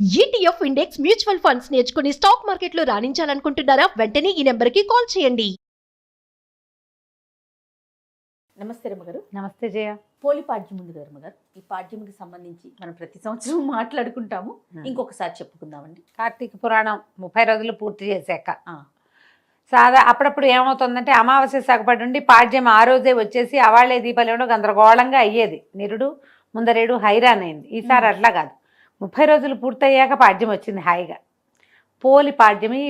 ETF index mutual funds నేర్చుకుని stock మార్కెట్లో రాణించాలనుకుంటున్నారా? వెంటనే ఈ నెంబర్కి కాల్ చేయండి. నమస్తే రమ్మగారు. నమస్తే జయ. పోలి పాడ్యం ఉంది కదా రమ్మగారు, ఈ పాడ్యంకి సంబంధించి మనం ప్రతి సంవత్సరం మాట్లాడుకుంటాము. ఇంకొకసారి చెప్పుకుందామండి. కార్తీక పురాణం 30 రోజులు పూర్తి చేశాక అప్పుడప్పుడు ఏమవుతుందంటే అమావాస్య సగపడి ఉండి పాడ్యం ఆ రోజే వచ్చేసి అవాళ్లే దీపాలు గందరగోళంగా అయ్యేది. నిరుడు ముందరేడు హైరాన్ అయింది. ఈసారి అట్లా కాదు, 30 రోజులు పూర్తయ్యాక పాడ్యం వచ్చింది హాయిగా. పోలి పాడ్యం ఈ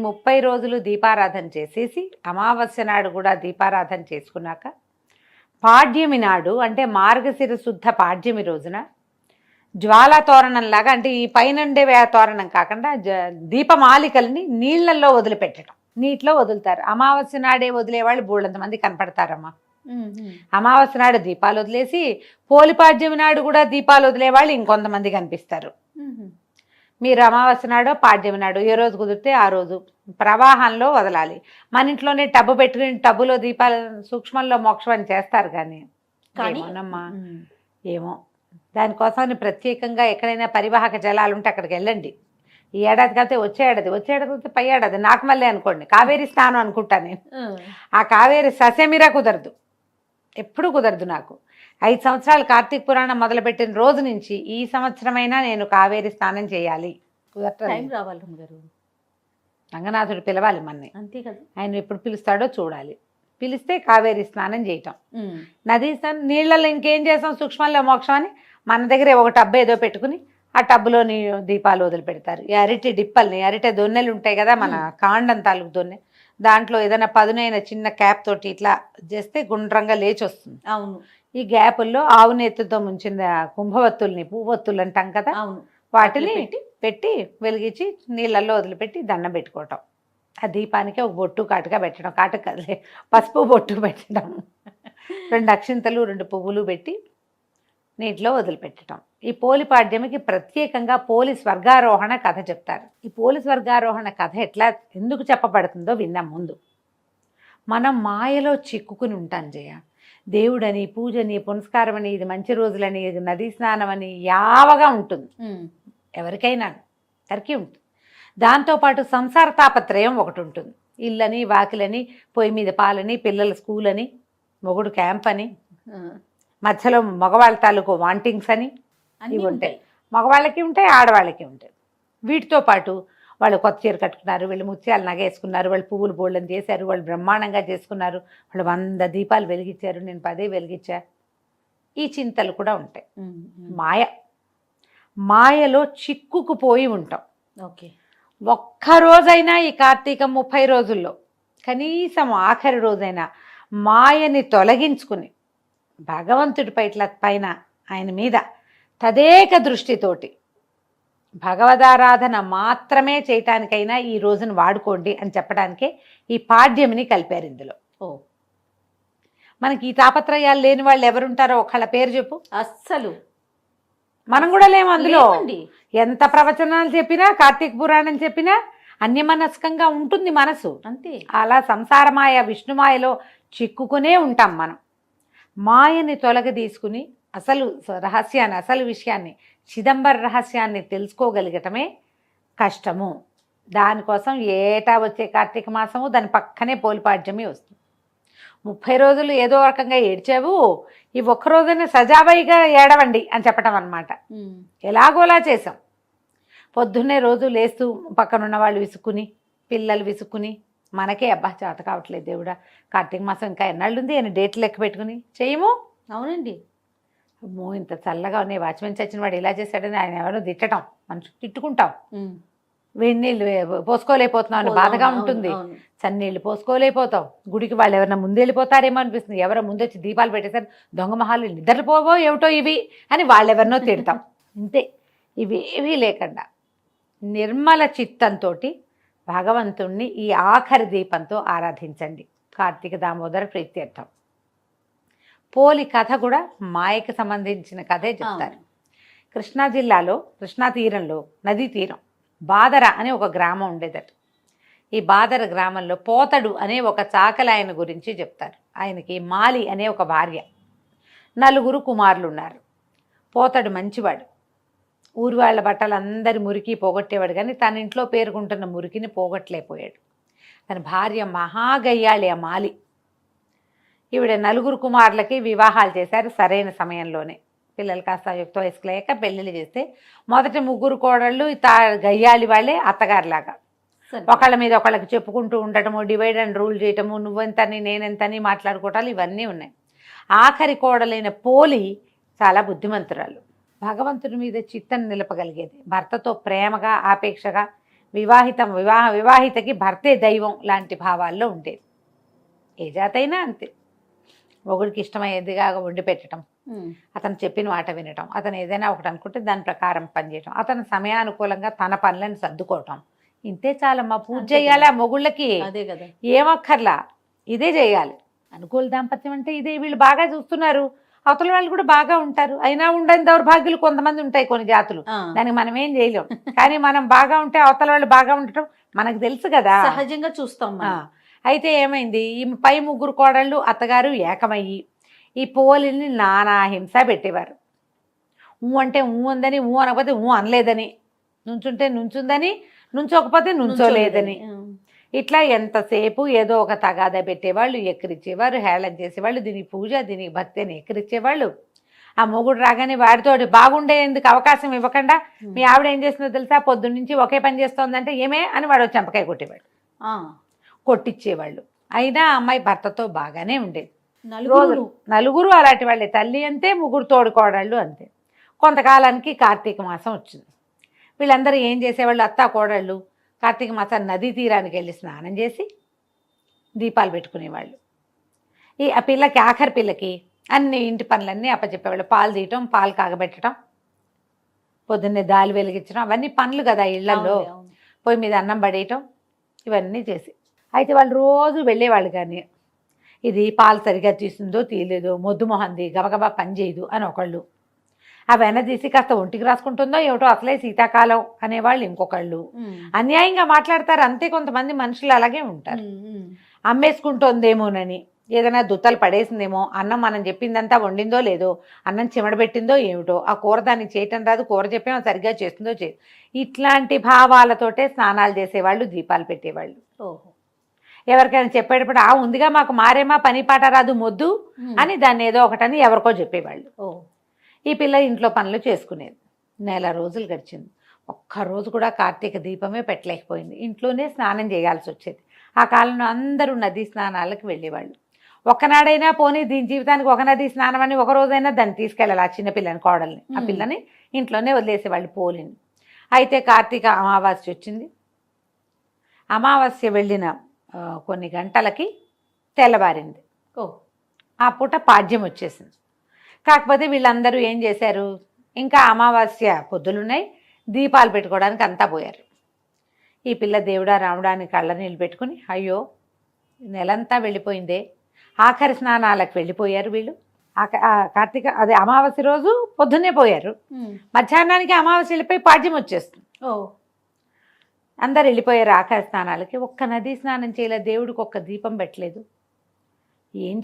30 రోజులు దీపారాధన చేసేసి అమావాస్య నాడు కూడా దీపారాధన చేసుకున్నాక పాడ్యమి నాడు అంటే మార్గశిర శుద్ధ పాడ్యమి రోజున జ్వాలా తోరణంలాగా, అంటే ఈ పైనండే తోరణం కాకుండా దీపమాలికల్ని నీళ్లలో వదిలిపెట్టడం. నీటిలో వదులుతారు. అమావాస్య నాడే వదిలేవాళ్ళు బోళ్ళంతమంది కనపడతారమ్మా. అమావాస్య నాడు దీపాలు వదిలేసి పోలిపాడ్యమి నాడు కూడా దీపాలు వదిలేవాళ్ళు ఇంకొంతమంది కనిపిస్తారు. మీరు అమావాస్య నాడు పాడ్యమి నాడు ఏ రోజు కుదిరితే ఆ రోజు ప్రవాహంలో వదలాలి. మన ఇంట్లోనే టబ్బు పెట్టుకుని టబ్బులో దీపాలు సూక్ష్మంలో మోక్షం అని చేస్తారు. కానీ ఏమోనమ్మా, ఏమో దానికోసం ప్రత్యేకంగా ఎక్కడైనా పరివాహక జలాలు ఉంటే అక్కడికి వెళ్ళండి. ఈ ఏడాది కలితే వచ్చే ఏడాది పై ఏడాది నాకు మళ్ళీ అనుకోండి కావేరీ స్నానం అనుకుంటా నేను. ఆ కావేరీ ససేమిరా కుదరదు, ఎప్పుడు కుదరదు నాకు. 5 సంవత్సరాలు కార్తీక పురాణం మొదలుపెట్టిన రోజు నుంచి ఈ సంవత్సరమైనా నేను కావేరీ స్నానం చేయాలి. టైం రావాలి గారు. రంగనాథుడు పిలవాలి మన్ని, అంతే కదా. ఆయన ఎప్పుడు పిలుస్తాడో చూడాలి. పిలిస్తే కావేరీ స్నానం చేయటం. నదీ స్నానం నీళ్ళల్లో ఇంకేం చేస్తాం, సూక్ష్మంలో మోక్షం అని మన దగ్గరే ఒక టబ్బు ఏదో పెట్టుకుని ఆ టబ్బులో దీపాలు వదిలిపెడతారు. ఈ అరటి డిప్పల్ని, అరటి దొన్నెలు ఉంటాయి కదా మన కాండం తాలూకు దొన్నె, దాంట్లో ఏదైనా పదునైన చిన్న క్యాప్ తోటి ఇట్లా చేస్తే గుండ్రంగా లేచి వస్తుంది. అవును. ఈ గ్యాపుల్లో ఆవు నెత్తుతో ముంచిన కుంభవత్తుల్ని, పువ్వొత్తులు అంటాం కదా, అవును, వాటిని పెట్టి వెలిగించి నీళ్ళల్లో వదిలిపెట్టి దండం పెట్టుకోవటం. ఆ దీపానికి ఒక బొట్టు కాటుగా పెట్టడం, కాటుక కదలే పసుపు బొట్టు పెట్టడం, 2 అక్షింతలు 2 పువ్వులు పెట్టి నీటిలో వదిలిపెట్టడం. ఈ పోలి పాడ్యమికి ప్రత్యేకంగా పోలి స్వర్గారోహణ కథ చెప్తారు. ఈ పోలి స్వర్గారోహణ కథ ఎందుకు చెప్పబడుతుందో విన్నాం. ముందు మనం మాయలో చిక్కుకుని ఉంటాం జయ. దేవుడని, పూజని, పునస్కారం అని, ఇది మంచి రోజులని, ఇది నదీ స్నానం అని యావగా ఉంటుంది ఎవరికైనా, అందరికీ ఉంటుంది. దాంతోపాటు సంసార తాపత్రయం ఒకటి ఉంటుంది. ఇల్లని, వాకిలని, పొయ్యి మీద పాలని, పిల్లల స్కూల్ అని, మొగుడు క్యాంప్ అని, మధ్యలో మగవాళ్ళ తాలూకు వాంటింగ్స్ అని ఇవి ఉంటాయి. మగవాళ్ళకి ఉంటాయి, ఆడవాళ్ళకి ఉంటాయి. వీటితో పాటు వాళ్ళు కొత్త చీర కట్టుకున్నారు, వీళ్ళు ముత్యాలు నగేసుకున్నారు, వాళ్ళు పువ్వులు బోళ్ళని చేశారు, వాళ్ళు బ్రహ్మాండంగా చేసుకున్నారు, వాళ్ళు 100 దీపాలు వెలిగించారు, నేను 10 వెలిగించా. ఈ చింతలు కూడా ఉంటాయి. మాయలో చిక్కుకుపోయి ఉంటాం. ఓకే. ఒక్కరోజైనా ఈ కార్తీక 30 రోజుల్లో కనీసం ఆఖరి రోజైనా మాయని తొలగించుకుని భగవంతుడి పైన ఆయన మీద తదేక దృష్టితోటి భగవదారాధన మాత్రమే చేయటానికైనా ఈ రోజును వాడుకోండి అని చెప్పడానికే ఈ పాడ్యమిని కలిపారు ఇందులో. మనకి ఈ తాపత్రయాలు లేని వాళ్ళు ఎవరుంటారో ఒకళ్ళ పేరు చెప్పు. అస్సలు మనం కూడా లేము అందులో. ఎంత ప్రవచనాలు చెప్పినా, కార్తీక పురాణం చెప్పినా అన్యమనస్కంగా ఉంటుంది మనసు. అంతే. అలా సంసారమాయ విష్ణుమాయలో చిక్కుకునే ఉంటాం మనం. మాయని తొలగదీసుకుని అసలు రహస్యాన్ని, అసలు విషయాన్ని, చిదంబర రహస్యాన్ని తెలుసుకోగలిగటమే కష్టము. దానికోసం ఏటా వచ్చే కార్తీక మాసము దాని పక్కనే పోలిపాడ్యమి వస్తుంది. 30 రోజులు ఏదో రకంగా ఏడ్చావు, ఈ ఒక్కరోజునే సజావైగా ఏడవండి అని చెప్పటం అన్నమాట. ఎలాగోలా చేసాం. పొద్దున్నే రోజు లేస్తూ పక్కనున్న వాళ్ళు విసుక్కుని, పిల్లలు విసుక్కుని, మనకే అబ్బా చేత కావట్లేదు దేవుడా, కార్తీక మాసం ఇంకా ఎన్నాళ్ళు ఉంది అని డేట్లు లెక్క పెట్టుకుని చేయము. అవునండి. అమ్మో ఇంత చల్లగా ఉన్నాయి, వాచ్మెన్ చచ్చిన వాడు ఇలా చేశాడని ఆయన ఎవరో తిట్టడం, మనుషులు తిట్టుకుంటాం. వేడి నీళ్ళు పోసుకోలేకపోతున్నాం అని బాధగా ఉంటుంది. చన్నీళ్ళు పోసుకోలేకపోతాం. గుడికి వాళ్ళు ఎవరైనా ముందు వెళ్ళిపోతారేమో అనిపిస్తుంది. ఎవరో ముందొచ్చి దీపాలు పెట్టేసారు, దొంగ మహాలు నిద్రలు పోవో ఏమిటో ఇవి అని వాళ్ళెవరినో తిడతాం. అంతే. ఇవేవీ లేకుండా నిర్మల చిత్తంతో భగవంతుణ్ణి ఈ ఆఖరి దీపంతో ఆరాధించండి. కార్తీక దామోదర ప్రీత్యర్థం. పోలి కథ కూడా మాయకు సంబంధించిన కథే చెప్తారు. కృష్ణా జిల్లాలో, కృష్ణా తీరంలో, నదీ తీరం బాదర అనే ఒక గ్రామం ఉండేదట. ఈ బాదర గ్రామంలో పోతడు అనే ఒక చాకలాయన గురించి చెప్తారు. ఆయనకి మాలి అనే ఒక భార్య, 4 కుమారులు ఉన్నారు. పోతడు మంచివాడు, ఊరి వాళ్ళ బట్టలు అందరి మురికి పోగొట్టేవాడు, కానీ తన ఇంట్లో పేరుకుంటున్న మురికిని పోగొట్టలేకపోయాడు. తన భార్య మహాగయ్యాళి ఆ మాలి. ఈవిడ 4 కుమారులకి వివాహాలు చేశారు సరైన సమయంలోనే. పిల్లలు కాస్త యుక్త వయసుకు లేక పెళ్ళిళ్ళు చేస్తే మొదటి 3 కోడళ్ళు గయ్యాళి వాళ్ళే అత్తగారిలాగా ఒకళ్ళ మీద ఒకళ్ళకి చెప్పుకుంటూ ఉండటము, డివైడ్ అండ్ రూల్ చేయటము, నువ్వెంతని నేనెంతని మాట్లాడుకోవటాలు ఇవన్నీ ఉన్నాయి. ఆఖరి కోడలైన పోలి చాలా బుద్ధిమంతురాలు, భగవంతుడి మీద చిత్తను నిలపగలిగేది, భర్తతో ప్రేమగా ఆపేక్షగా, వివాహితకి భర్తే దైవం లాంటి భావాల్లో ఉండేది. ఏ జాతైనా అంతే. మొగుడికి ఇష్టమయ్యేదిగా వండి పెట్టడం, అతను చెప్పిన మాట వినటం, అతను ఏదైనా ఒకటి అనుకుంటే దాని ప్రకారం పనిచేయటం, అతను సమయానుకూలంగా తన పనులను సర్దుకోవటం, ఇంతే చాలమ్మా. పూజ చేయాలి ఆ మొగుళ్ళకి, అదే కదా, ఏమక్కర్లా, ఇదే చేయాలి. అనుకూల దాంపత్యం అంటే ఇదే. వీళ్ళు బాగా చూస్తున్నారు, అవతల వాళ్ళు కూడా బాగా ఉంటారు. అయినా ఉండని దౌర్భాగ్యులు కొంతమంది ఉంటాయి కొన్ని జాతులు, దానికి మనం ఏం చేయలేం. కానీ మనం బాగా ఉంటే అవతల వాళ్ళు బాగా ఉండటం మనకు తెలుసు కదా, సహజంగా చూస్తాం. అయితే ఏమైంది, ఈ పై 3 కోడళ్ళు అత్తగారు ఏకమయ్యి ఈ పోలిని నానా హింస పెట్టేవారు. అంటే ఉందని, అనకపోతే అనలేదని, నుంచుంటే నుంచుందని, నుంచోకపోతే నుంచోలేదని, ఇట్లా ఎంతసేపు ఏదో ఒక తగాదా పెట్టేవాళ్ళు, ఎక్కిరిచ్చేవారు, హేళన చేసేవాళ్ళు. దీనికి పూజ, దీనికి భక్తి అని ఎక్కిరిచ్చేవాళ్ళు. ఆ మొగుడు రాగానే వాడితోటి బాగుండేందుకు అవకాశం ఇవ్వకుండా, మీ ఆవిడ ఏం చేస్తుందో తెలుసా, పొద్దున్నుంచి ఒకే పని చేస్తోందంటే ఏమే అని వాడు చెంపకాయ కొట్టేవాడు, కొట్టించేవాళ్ళు. అయినా అమ్మాయి భర్తతో బాగానే ఉండేది. 4 అలాంటి వాళ్ళే. తల్లి అంతే, 3 తోడుకోడళ్ళు అంతే. కొంతకాలానికి కార్తీక మాసం వచ్చింది. వీళ్ళందరూ ఏం చేసేవాళ్ళు, అత్తా కోడళ్ళు కార్తీక మాసం నదీ తీరానికి వెళ్ళి స్నానం చేసి దీపాలు పెట్టుకునేవాళ్ళు. ఆ పిల్లకి, ఆఖరి పిల్లకి అన్ని ఇంటి పనులన్నీ అప్పచెప్పేవాళ్ళు. పాలు తీయటం, పాలు కాగబెట్టడం, పొద్దున్నే దాలి వెలిగించడం, అవన్నీ పనులు కదా ఇళ్లలో. పొయ్యి మీద అన్నం పడేయటం, ఇవన్నీ చేసి. అయితే వాళ్ళు రోజు వెళ్ళేవాళ్ళు, కానీ ఇది పాలు సరిగా తీసిందో తీయలేదో, మొద్దు మొహంది, గబగబా పని చేయదు అని ఒకళ్ళు, ఆ వెన్న తీసి కాస్త ఒంటికి రాసుకుంటుందో ఏమిటో, అసలే శీతాకాలం అనేవాళ్ళు ఇంకొకళ్ళు. అన్యాయంగా మాట్లాడతారు అంతే. కొంతమంది మనుషులు అలాగే ఉంటారు. అమ్మేసుకుంటోందేమోనని, ఏదైనా దుత్తలు పడేసిందేమో, అన్నం మనం చెప్పిందంతా వండిందో లేదో, అన్నం చిమడబెట్టిందో ఏమిటో, ఆ కూర దానికి చేయటం రాదు, కూర చెప్పామో సరిగ్గా చేస్తుందో చేయదు, ఇట్లాంటి భావాలతోటే స్నానాలు చేసేవాళ్ళు, దీపాలు పెట్టేవాళ్ళు. ఎవరికైనా చెప్పేటప్పుడు ఉందిగా మాకు మారేమా, పని పాట రాదు, మొద్దు అని దాన్ని ఏదో ఒకటని ఎవరికో చెప్పేవాళ్ళు. ఈ పిల్ల ఇంట్లో పనులు చేసుకునేది. 1 రోజులు గడిచింది. ఒక్కరోజు కూడా కార్తీక దీపమే పెట్టలేకపోయింది. ఇంట్లోనే స్నానం చేయాల్సి వచ్చేది. ఆ కాలంలో అందరూ నదీ స్నానాలకు వెళ్ళేవాళ్ళు. ఒక్కనాడైనా పోనీ దీని జీవితానికి ఒక నదీ స్నానం అని ఒక రోజైనా దాన్ని తీసుకెళ్ళాలి, ఆ చిన్నపిల్లని, కోడల్ని. ఆ పిల్లని ఇంట్లోనే వదిలేసేవాళ్ళు, పోలిని. అయితే కార్తీక అమావాస్య వచ్చింది. అమావాస్య వెళ్ళిన కొన్ని గంటలకి తెల్లవారింది. ఆ పూట పాడ్యం వచ్చేసింది. కాకపోతే వీళ్ళందరూ ఏం చేశారు, ఇంకా అమావాస్య పొద్దులున్నాయి, దీపాలు పెట్టుకోవడానికి అంతా పోయారు. ఈ పిల్ల దేవుడా రాముడా అని కళ్ళ నీళ్ళు పెట్టుకుని, అయ్యో నెలంతా వెళ్ళిపోయిందే, ఆఖరి స్నానాలకు వెళ్ళిపోయారు వీళ్ళు. కార్తీక అదే అమావాస్య రోజు పొద్దున్నే పోయారు, మధ్యాహ్నానికి అమావాస్య వెళ్ళిపోయి పాడ్యం వచ్చేస్తుంది. అందరు వెళ్ళిపోయారు ఆఖరి స్నానాలకి. ఒక్క నదీ స్నానం చేయలేదు, దేవుడికి ఒక్క దీపం పెట్టలేదు. ఏం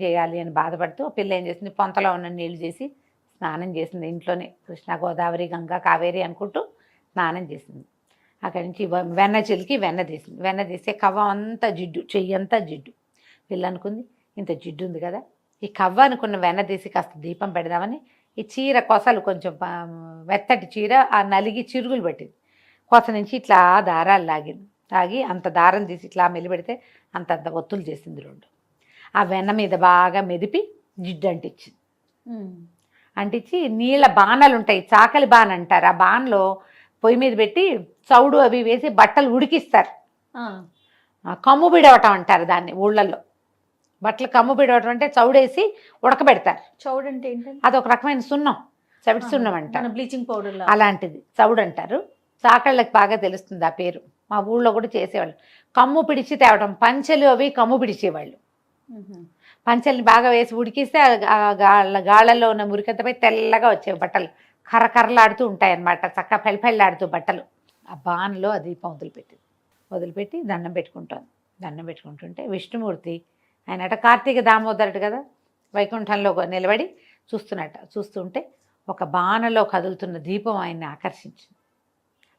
చేయాలి అని బాధపడుతూ పిల్ల ఏం చేసింది, పొంతలో ఉన్న నీళ్లు చేసి స్నానం చేసింది. ఇంట్లోనే కృష్ణ, గోదావరి, గంగా, కావేరి అనుకుంటూ స్నానం చేసింది. అక్కడి నుంచి వెన్న చిలికి వెన్న తీసింది. వెన్న తీస్తే కవ్వ అంతా జిడ్డు, చెయ్యంతా జిడ్డు. పిల్ల అనుకుంది, ఇంత జిడ్డు ఉంది కదా, ఈ కవ్వ అనుకున్న వెన్న తీసి కాస్త దీపం పెడదామని ఈ చీర కొసలు, కొంచెం మెత్తటి చీర, ఆ నలిగి చిరుగులు పట్టింది. కొస నుంచి ఇట్లా దారాలు లాగి అంత దారం తీసి ఇట్లా మెలిపెడితే అంతంత ఒత్తులు చేసింది 2. ఆ వెన్న మీద బాగా మెదిపి జిడ్డు అంటించింది. అంటించి నీళ్ళ బాణాలు ఉంటాయి, చాకలి బాణ అంటారు, ఆ బాణలో పొయ్యి మీద పెట్టి చౌడు అవి వేసి బట్టలు ఉడికిస్తారు. కమ్ము బిడవటం అంటారు దాన్ని ఊళ్ళల్లో. బట్టలు కమ్ము బిడవటం అంటే చౌడేసి ఉడకబెడతారు. చౌడు అంటే ఏంటంటే అదొక రకమైన సున్నం, చవిటి సున్నం అంటారు, బ్లీచింగ్ పౌడర్ అలాంటిది చౌడు అంటారు. చాకళ్ళకి బాగా తెలుస్తుంది ఆ పేరు. మా ఊళ్ళో కూడా చేసేవాళ్ళు. కమ్ము పిడిచి తేవటం, పంచెలు అవి కమ్ము పిడిచేవాళ్ళు. పంచెల్ని బాగా వేసి ఉడికిస్తే గాళ్ళల్లో ఉన్న మురికంతపై తెల్లగా వచ్చేవి బట్టలు, కర్రకర్రలాడుతూ ఉంటాయన్నమాట, చక్కగా పెళ్ళపెళ్ళాడుతూ బట్టలు. ఆ బాన్లో ఆ దీపం వదిలిపెట్టి దండం పెట్టుకుంటుంటే విష్ణుమూర్తి ఆయనట కార్తీక దామోదరుడు కదా, వైకుంఠంలో నిలబడి చూస్తుంటే ఒక బాణలో కదులుతున్న దీపం ఆయన్ని ఆకర్షించింది.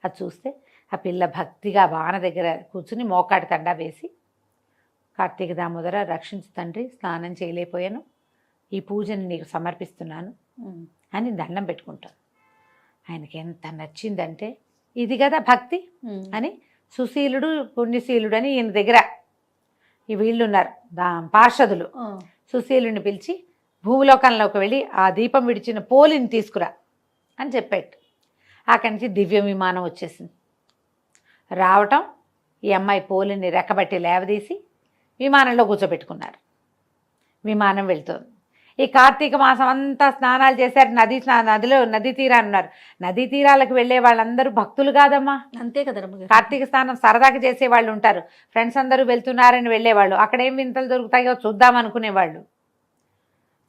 అది చూస్తే ఆ పిల్ల భక్తిగా బాణ దగ్గర కూర్చుని మోకాడి తండా వేసి, కార్తీక దామోదర రక్షించు తండ్రి, స్నానం చేయలేకపోయాను, ఈ పూజని నీకు సమర్పిస్తున్నాను అని దండం పెట్టుకుంటాను. ఆయనకి ఎంత నచ్చిందంటే, ఇది కదా భక్తి అని సుశీలుడు పుణ్యశీలుడు అని ఈయన దగ్గర ఈ వీళ్ళున్నారు పార్షదులు, సుశీలుని పిలిచి భూలోకంలోకి వెళ్ళి ఆ దీపం విడిచిన పోలిని తీసుకురా అని చెప్పాడు. అక్కడి నుంచి దివ్య విమానం వచ్చేసింది. రావటం, ఈ అమ్మాయి పోలిని రెక్కబట్టి లేవదీసి విమానంలో కూర్చోబెట్టుకున్నారు. విమానం వెళ్తుంది. ఈ కార్తీక మాసం అంతా స్నానాలు చేశారు. నదీ తీరాలు ఉన్నారు. నదీ తీరాలకు వెళ్ళే వాళ్ళందరూ భక్తులు కాదమ్మా. అంతే కదా రమ్మగారు. కార్తీక స్నానం సరదాగా చేసే వాళ్ళు ఉంటారు. ఫ్రెండ్స్ అందరూ వెళ్తున్నారని వెళ్ళేవాళ్ళు. అక్కడ ఏం వింతలు దొరుకుతాయో చూద్దాం అనుకునేవాళ్ళు.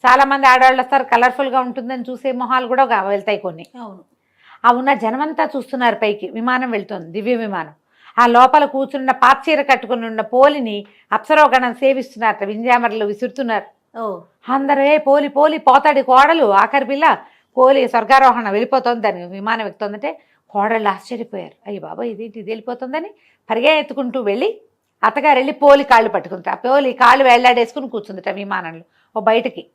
చాలామంది ఆడవాళ్ళు వస్తారు, కలర్ఫుల్గా ఉంటుందని చూసే మొహాలు కూడా వెళ్తాయి కొన్ని. అవును. ఆ ఉన్న జనమంతా చూస్తున్నారు పైకి. విమానం వెళ్తుంది, దివ్య విమానం. ఆ లోపల కూర్చున్న పాచీర కట్టుకుని ఉన్న పోలిని అప్సరోగణం సేవిస్తున్నారు, వింజామరలు విసురుతున్నారు. అందరే పోలి పోలి పోతాడు కోడలు, ఆఖరి పిల్ల పోలి స్వర్గారోహణ వెళ్ళిపోతుంది, దాని విమానం ఎక్కుతుందంటే కోడళ్ళు ఆశ్చర్యపోయారు. అయ్యి బాబా ఇదేంటి ఇది వెళ్ళిపోతుందని పరిగెత్తుకుంటూ వెళ్ళి అత్తగారు వెళ్ళి పోలి కాళ్ళు పట్టుకుంటారు. ఆ పోలి కాళ్ళు వేళ్లాడేసుకుని కూర్చుందిట విమానంలో ఓ బయటకి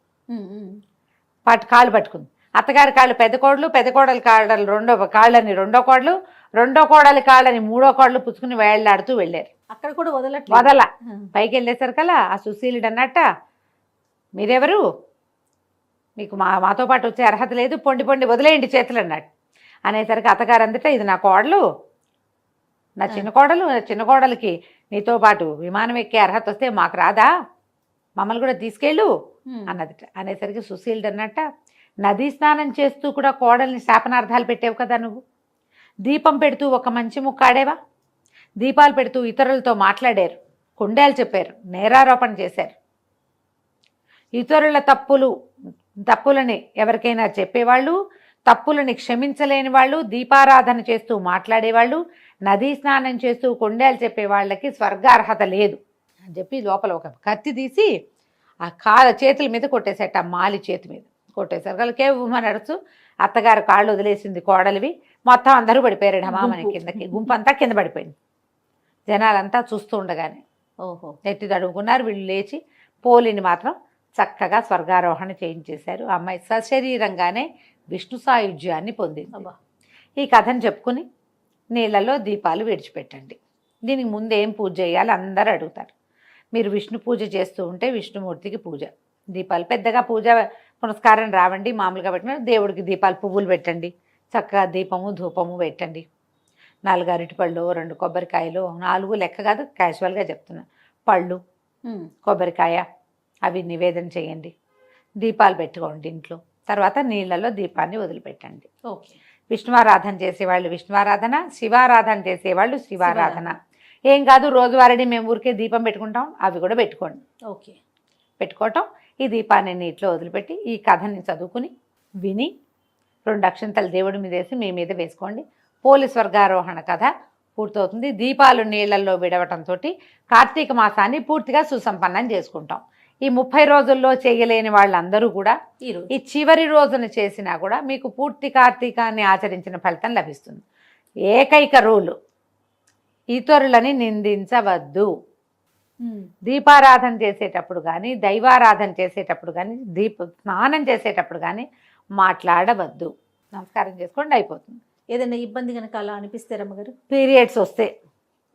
కాళ్ళు పట్టుకుంది. అత్తగారి కాళ్ళు పెద్ద కోడలు, పెద్ద కోడలి కాళ్ళని రెండో కోడలు, రెండో కోడలి కాళ్ళని మూడో కోడలు పుచ్చుకుని వేళ్లాడుతూ వెళ్ళారు. అక్కడ కూడా వదల పైకి వెళ్ళేసరికల్లా ఆ సుశీలుడు అన్నట్ట, మీరెవరు, మీకు మాతో పాటు వచ్చే అర్హత లేదు, పొండి పొండి వదిలేయండి చేతులు అన్నట్టు. అనేసరికి అత్తగారు అందట, ఇది నా కోడలు, నా చిన్న కోడలు, నా చిన్న కోడలికి నీతో పాటు విమానం ఎక్కే అర్హత వస్తే మాకు రాదా, మమ్మల్ని కూడా తీసుకెళ్ళు అన్నదిట. అనేసరికి సుశీలుడు అన్నట్ట, నదీ స్నానం చేస్తూ కూడా కోడల్ని శాపనార్థాలు పెట్టావు కదా నువ్వు, దీపం పెడుతూ ఒక మంచి ముక్కాడేవా, దీపాలు పెడుతూ ఇతరులతో మాట్లాడారు, కుండాలు చెప్పారు, నేరారోపణ చేశారు, ఇతరుల తప్పులని ఎవరికైనా చెప్పేవాళ్ళు, తప్పులని క్షమించలేని వాళ్ళు, దీపారాధన చేస్తూ మాట్లాడేవాళ్ళు, నదీ స్నానం చేస్తూ కొండేలు చెప్పే వాళ్ళకి స్వర్గార్హత లేదు అని చెప్పి లోపల ఒక కత్తి తీసి ఆ చేతుల మీద కొట్టేసేట, ఆ మాలి చేతి మీద కొట్టేశారు. వాళ్ళకే ఉమ్మని అడుచు అత్తగారు కాళ్ళు వదిలేసింది కోడలివి, మొత్తం అందరూ పడిపోయారు ఢమామని కిందకి. గుంపంతా కింద పడిపోయింది. జనాలంతా చూస్తూ ఉండగానే ఎత్తి తడుముకున్నారు. వీళ్ళు లేచి పోలిని మాత్రం చక్కగా స్వర్గారోహణ చేయించేశారు. ఆ అమ్మాయి సశరీరంగానే విష్ణు సాయుధ్యాన్ని పొందింది. ఈ కథను చెప్పుకుని నీళ్ళలో దీపాలు విడిచిపెట్టండి. దీనికి ముందు ఏం పూజ చేయాలి అందరూ అడుగుతారు. మీరు విష్ణు పూజ చేస్తూ ఉంటే విష్ణుమూర్తికి పూజ, దీపాలు పెద్దగా పూజ పునస్కారం రావండి, మామూలుగా పెట్టిన దేవుడికి దీపాలు పువ్వులు పెట్టండి, చక్కగా దీపము ధూపము పెట్టండి, 4 అరటిపళ్ళు, 2 కొబ్బరికాయలు, 4 లెక్క కాదు క్యాజువల్గా చెప్తున్నా, పళ్ళు కొబ్బరికాయ అవి నివేదన చేయండి, దీపాలు పెట్టుకోండి ఇంట్లో. తర్వాత నీళ్ళలో దీపాన్ని వదిలిపెట్టండి. విష్ణువారాధన చేసేవాళ్ళు విష్ణువారాధన, శివారాధన చేసేవాళ్ళు శివారాధన. ఏం కాదు రోజువారీ మేము ఊరికే దీపం పెట్టుకుంటాం, అవి కూడా పెట్టుకోండి. పెట్టుకోవటం, ఈ దీపాన్ని నీటిలో వదిలిపెట్టి ఈ కథని చదువుకుని విని 2 అక్షంతలు దేవుడి మీద వేసి మీ మీద వేసుకోండి. పోలి స్వర్గారోహణ కథ పూర్తవుతుంది. దీపాలు నీళ్లలో విడవటంతో కార్తీక మాసాన్ని పూర్తిగా సుసంపన్నం చేసుకుంటాం. ఈ 30 రోజుల్లో చేయలేని వాళ్ళందరూ కూడా ఈ చివరి రోజున చేసినా కూడా మీకు పూర్తి కార్తీకాన్ని ఆచరించిన ఫలితం లభిస్తుంది. ఏకైక రూలు, ఇతరులని నిందించవద్దు. దీపారాధన చేసేటప్పుడు కానీ, దైవారాధన చేసేటప్పుడు కానీ, స్నానం చేసేటప్పుడు కానీ మాట్లాడవద్దు. నమస్కారం చేసుకోండి, అయిపోతుంది. ఏదైనా ఇబ్బంది కనుక అలా అనిపిస్తే రమ్మగారు, పీరియడ్స్ వస్తే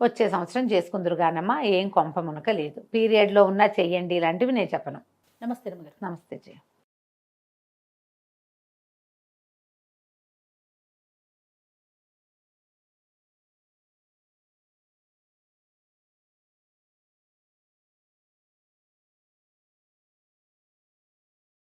వచ్చే సంవత్సరం చేసుకుందరు కానమ్మా, ఏం కొంప మునక లేదు. పీరియడ్లో ఉన్నా చెయ్యండి, ఇలాంటివి నేను చెప్పను. నమస్తే రమ్మగారు. నమస్తే జయ.